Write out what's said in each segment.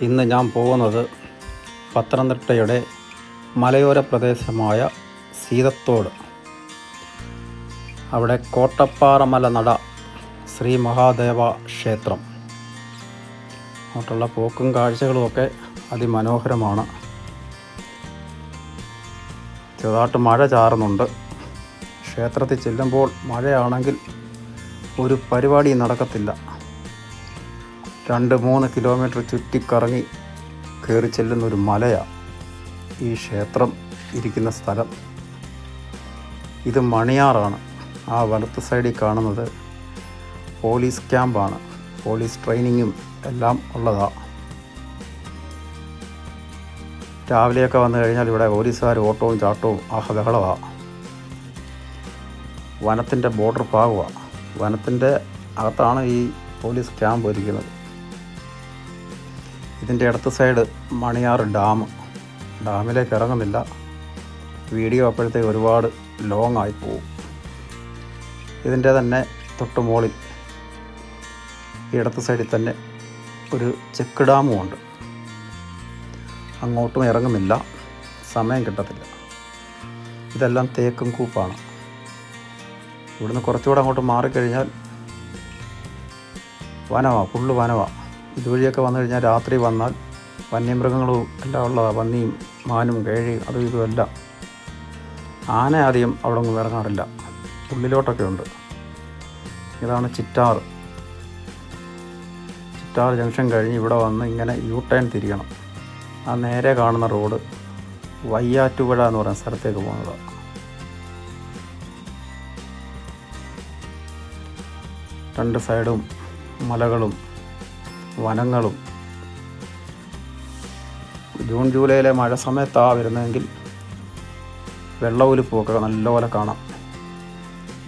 ഇന്ന് ഞാൻ പോകുന്നത് പത്തനംതിട്ടയുടെ മലയോര പ്രദേശമായ സീതത്തോട്, അവിടെ കോട്ടപ്പാറമല നട ശ്രീ മഹാദേവ ക്ഷേത്രം. അങ്ങോട്ടുള്ള പോക്കും കാഴ്ചകളുമൊക്കെ അതിമനോഹരമാണ്. ചെറുതായിട്ട് മഴ ചാറുന്നുണ്ട്. ക്ഷേത്രത്തിൽ ചെല്ലുമ്പോൾ മഴയാണെങ്കിൽ ഒരു പരിപാടി നടക്കത്തില്ല. 2-3 കിലോമീറ്റർ ചുറ്റിക്കറങ്ങി കയറി ചെല്ലുന്നൊരു മലയാണ് ഈ ക്ഷേത്രം ഇരിക്കുന്ന സ്ഥലം. ഇത് മണിയാറാണ്. ആ വലത്ത് സൈഡിൽ കാണുന്നത് പോലീസ് ക്യാമ്പാണ്. പോലീസ് ട്രെയിനിങ്ങും എല്ലാം ഉള്ളതാണ്. രാവിലെയൊക്കെ വന്നു കഴിഞ്ഞാൽ ഇവിടെ പോലീസുകാർ ഓട്ടവും ചാട്ടവും ആഹ്ലാദമാണ്. വനത്തിൻ്റെ ബോർഡർ ഭാഗമാണ്. വനത്തിൻ്റെ അകത്താണ് ഈ പോലീസ് ക്യാമ്പ് ഇരിക്കുന്നത്. ഇതിൻ്റെ ഇടത്ത് സൈഡ് മണിയാർ ഡാമിലേക്ക് ഇറങ്ങുന്നില്ല. വീഡിയോ അപ്പോഴത്തേക്ക് ഒരുപാട് ലോങ് ആയി പോകും. ഇതിൻ്റെ തന്നെ തൊട്ട് മുകളിൽ ഈ ഇടത്ത് സൈഡിൽ തന്നെ ഒരു ചെക്ക് ഡാമും ഉണ്ട്. അങ്ങോട്ടും ഇറങ്ങുന്നില്ല, സമയം കിട്ടത്തില്ല. ഇതെല്ലാം തേക്കും കൂപ്പാണ്. ഇവിടുന്ന് കുറച്ചുകൂടെ അങ്ങോട്ട് മാറിക്കഴിഞ്ഞാൽ വനമാണ്, ഫുള്ള് വനമാണ്. ഇതുവഴിയൊക്കെ വന്നു കഴിഞ്ഞാൽ രാത്രി വന്നാൽ വന്യമൃഗങ്ങളും എല്ലാം ഉള്ളതാണ്. പന്നിയും മാനും കേഴയും അതും ഇതും എല്ലാം. ആന ആദ്യം അവിടെ ഒന്നും ഇറങ്ങാറില്ല, ഉള്ളിലോട്ടൊക്കെ ഉണ്ട്. ഇതാണ് ചിറ്റാർ ജംഗ്ഷൻ കഴിഞ്ഞ് ഇവിടെ വന്ന് ഇങ്ങനെ U-ടേൺ തിരിയണം. ആ നേരെ കാണുന്ന റോഡ് വയ്യാറ്റുപുഴ എന്ന് പറയുന്ന സ്ഥലത്തേക്ക് പോകുന്നതാണ്. രണ്ട് സൈഡും മലകളും വനങ്ങളും. ജൂൺ ജൂലൈയിലെ മഴ സമയത്താണ് വരുന്നതെങ്കിൽ വെള്ളമൊലിപ്പൊക്കെ നല്ലപോലെ കാണാം.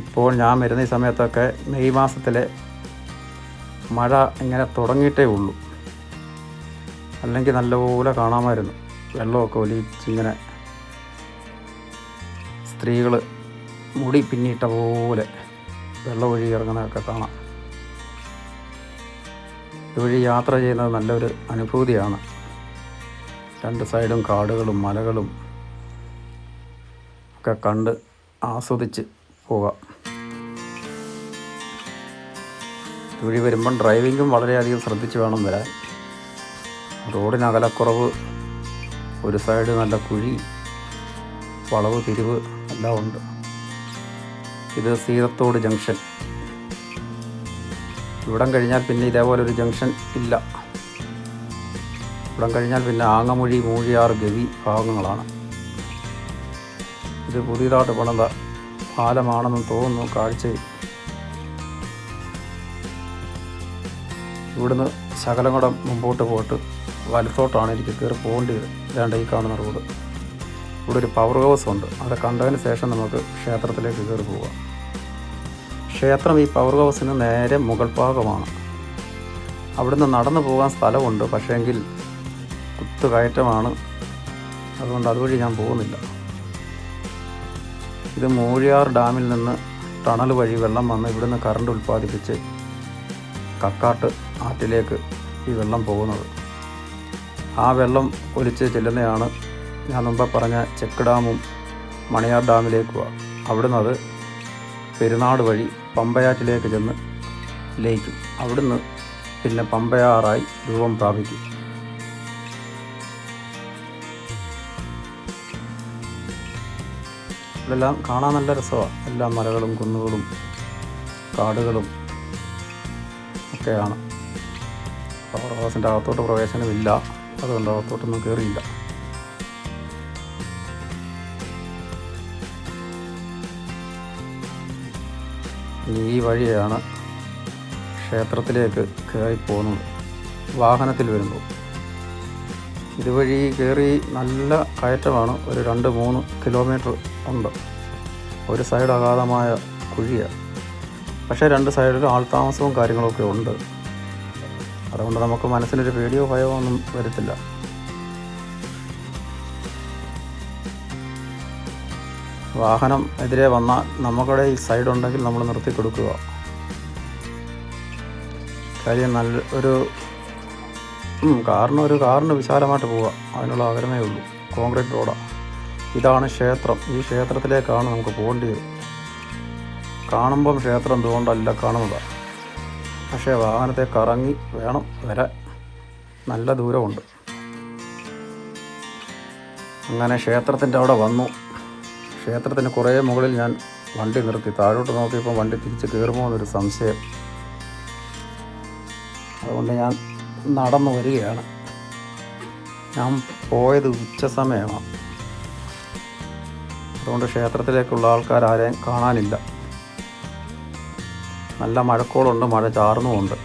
ഇപ്പോൾ ഞാൻ വരുന്ന ഈ സമയത്തൊക്കെ മെയ് മാസത്തിലെ മഴ ഇങ്ങനെ തുടങ്ങിയിട്ടേ ഉള്ളൂ. അല്ലെങ്കിൽ നല്ലപോലെ കാണാമായിരുന്നു. വെള്ളമൊക്കെ ഒലിച്ചിങ്ങനെ സ്ത്രീകൾ മുടി പിന്നിയിട്ട പോലെ വെള്ളം ഒഴുകി ഇറങ്ങുന്നതൊക്കെ കാണാം. ഇതുവഴി യാത്ര ചെയ്യുന്നത് നല്ലൊരു അനുഭൂതിയാണ്. രണ്ട് സൈഡും കാടുകളും മലകളും ഒക്കെ കണ്ട് ആസ്വദിച്ച് പോകാം. ഇതുവഴി വരുമ്പം ഡ്രൈവിങ്ങും വളരെയധികം ശ്രദ്ധിച്ച് വേണം വരാൻ. റോഡിന് അകലക്കുറവ്, ഒരു സൈഡ് നല്ല കുഴി, വളവ് തിരിവ് എല്ലാം ഉണ്ട്. ഇത് സീതത്തോട് ജംഗ്ഷൻ. ഇവിടം കഴിഞ്ഞാൽ പിന്നെ ഇതേപോലെ ഒരു ജംഗ്ഷൻ ഇല്ല. ഇവിടം കഴിഞ്ഞാൽ പിന്നെ ആങ്ങമൊഴി, മൂഴിയാർ, ഗവി ഭാഗങ്ങളാണ്. ഇത് പുതിയതായിട്ട് പണിത പാലമാണെന്ന് തോന്നുന്നു കാഴ്ചയിൽ. ഇവിടുന്ന് ശകലം കൂടെ മുമ്പോട്ട് പോയിട്ട് വലത്തോട്ടാണ് എനിക്ക് കയറി പോകേണ്ടത്. ഇതാണ്ട് ഈ കാണുന്ന റോഡ്. ഇവിടെ ഒരു പവർ ഹൗസ് ഉണ്ട്. അത് കണ്ടതിന് ശേഷം നമുക്ക് ക്ഷേത്രത്തിലേക്ക് കയറി പോകാം. ക്ഷേത്രം ഈ പവർ ഹൗസിന് നേരെ മുകൾ ഭാഗമാണ്. അവിടുന്ന് നടന്നു പോകാൻ സ്ഥലമുണ്ട്, പക്ഷേങ്കിൽ കുത്തുകയറ്റമാണ്. അതുകൊണ്ട് അതുവഴി ഞാൻ പോകുന്നില്ല. ഇത് മൂഴിയാർ ഡാമിൽ നിന്ന് ടണൽ വഴി വെള്ളം വന്ന് ഇവിടുന്ന് കറണ്ട് ഉൽപ്പാദിപ്പിച്ച് കക്കാട്ട് ആറ്റിലേക്ക് ഈ വെള്ളം പോകുന്നത്. ആ വെള്ളം ഒലിച്ച് ചെല്ലുന്നതാണ് ഞാൻ മുമ്പ് പറഞ്ഞ ചെക്ക് ഡാമും മണിയാർ ഡാമിലേക്കുമാണ്. അവിടുന്ന് അത് പെരുന്നാട് വഴി പമ്പയാറ്റിലേക്ക് ചെന്ന് ലയിക്കും. അവിടുന്ന് പിന്നെ പമ്പയാറായി രൂപം പ്രാപിക്കും. ഇതെല്ലാം കാണാൻ നല്ല രസമാണ്. എല്ലാ മലകളും കുന്നുകളും കാടുകളും ഒക്കെയാണ്. പവർ ഹൗസിൻ്റെ അകത്തോട്ട് പ്രവേശനമില്ല, അതുകൊണ്ട് അകത്തോട്ടൊന്നും കയറിയില്ല. ഈ വഴിയാണ് ക്ഷേത്രത്തിലേക്ക് കയറി പോകുന്നത് വാഹനത്തിൽ വരുമ്പോൾ. ഇതുവഴി കയറി നല്ല കയറ്റമാണ്. ഒരു 2-3 കിലോമീറ്റർ ഉണ്ട്. ഒരു സൈഡ് അഗാധമായ കുഴിയാണ്. പക്ഷേ രണ്ട് സൈഡിലും ആൾതാമസവും കാര്യങ്ങളൊക്കെ ഉണ്ട്. അതുകൊണ്ട് നമുക്ക് മനസ്സിനൊരു പേടിയോ ഭയമോ ഒന്നും വരത്തില്ല. വാഹനം എതിരെ വന്നാൽ നമ്മുടെ ഈ സൈഡ് ഉണ്ടെങ്കിൽ നമ്മൾ നിർത്തി കൊടുക്കുക. കാര്യം നല്ല ഒരു കാറിന് വിശാലമായിട്ട് പോവാം, അതിനുള്ള അകലമേ ഉള്ളൂ. കോൺക്രീറ്റ് റോഡാണ്. ഇതാണ് ക്ഷേത്രം. ഈ ക്ഷേത്രത്തിലേക്കാണ് നമുക്ക് പോകേണ്ടത്. കാണുമ്പം ക്ഷേത്രം എന്തുകൊണ്ടല്ല കാണുന്നതാണ്, പക്ഷേ വാഹനത്തെ കറങ്ങി വേണം വരാൻ. നല്ല ദൂരമുണ്ട്. അങ്ങനെ ക്ഷേത്രത്തിൻ്റെ അവിടെ വന്നു. ക്ഷേത്രത്തിന് കുറേ മുകളിൽ ഞാൻ വണ്ടി നിർത്തി. താഴോട്ട് നോക്കിയപ്പോൾ വണ്ടി തിരിച്ച് കയറുമോ എന്നൊരു സംശയം. അതുകൊണ്ട് ഞാൻ നടന്നു വരികയാണ്. ഞാൻ പോയത് ഉച്ച സമയമാണ്. അതുകൊണ്ട് ക്ഷേത്രത്തിലേക്കുള്ള ആൾക്കാരാരെയും കാണാനില്ല. നല്ല മഴക്കോളുണ്ട്, മഴ ചാർന്നുമുണ്ട്.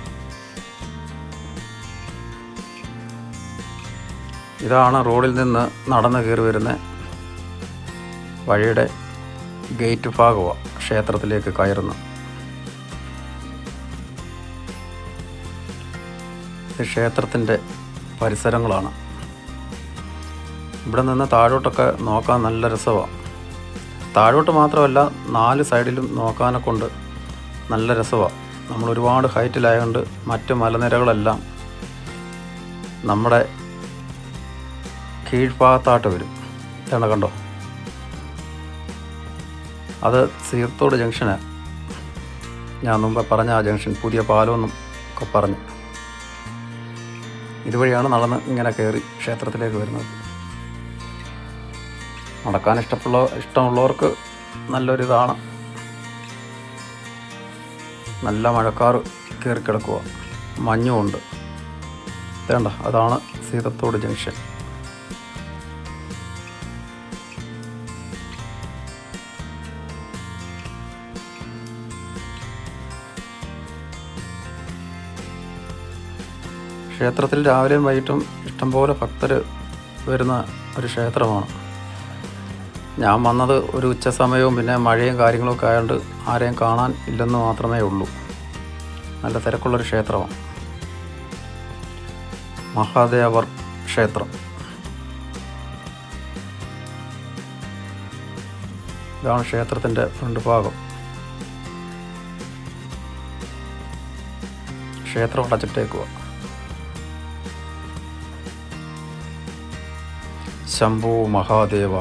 ഇതാണ് റോഡിൽ നിന്ന് നടന്നു കയറി വരുന്ന വഴിയുടെ ഗേറ്റ് ഭാഗമാണ് ക്ഷേത്രത്തിലേക്ക് കയറുന്നത്. ഇത് ക്ഷേത്രത്തിൻ്റെ പരിസരങ്ങളാണ്. ഇവിടെ നിന്ന് താഴോട്ടൊക്കെ നോക്കാൻ നല്ല രസമാണ്. താഴോട്ട് മാത്രമല്ല, 4 സൈഡിലും നോക്കാനെ കൊണ്ട് നല്ല രസമാണ്. നമ്മൾ ഒരുപാട് ഹൈറ്റിലായതുകൊണ്ട് മറ്റ് മലനിരകളെല്ലാം നമ്മുടെ കീഴ്ഭാഗത്തായിട്ട് വരും. ഇതാണ് കണ്ടോ, അത് സീർത്തോട് ജംഗ്ഷന്. ഞാൻ മുമ്പ് പറഞ്ഞ ആ ജംഗ്ഷൻ, പുതിയ പാലമെന്നും ഒക്കെ പറഞ്ഞു. ഇതുവഴിയാണ് നടന്ന് ഇങ്ങനെ കയറി ക്ഷേത്രത്തിലേക്ക് വരുന്നത്. നടക്കാൻ ഇഷ്ടമുള്ളവർക്ക് നല്ലൊരിതാണ്. നല്ല മഴക്കാറ് കയറിക്കിടക്കുക, മഞ്ഞുമുണ്ട്. വേണ്ട, അതാണ് സീതത്തോട് ജംഗ്ഷൻ. ക്ഷേത്രത്തിൽ രാവിലെയും വൈകിട്ടും ഇഷ്ടംപോലെ ഭക്തർ വരുന്ന ഒരു ക്ഷേത്രമാണ്. ഞാൻ വന്നത് ഒരു ഉച്ച സമയവും പിന്നെ മഴയും കാര്യങ്ങളൊക്കെ ആയതുകൊണ്ട് ആരെയും കാണാൻ ഇല്ലെന്ന് മാത്രമേ ഉള്ളൂ. നല്ല തിരക്കുള്ളൊരു ക്ഷേത്രമാണ്. മഹാദേവർ ക്ഷേത്രം. ഇതാണ് ക്ഷേത്രത്തിൻ്റെ ഫ്രണ്ട് ഭാഗം. ക്ഷേത്രം അടച്ചിട്ടേക്കുക. ശംഭോ മഹാദേവ.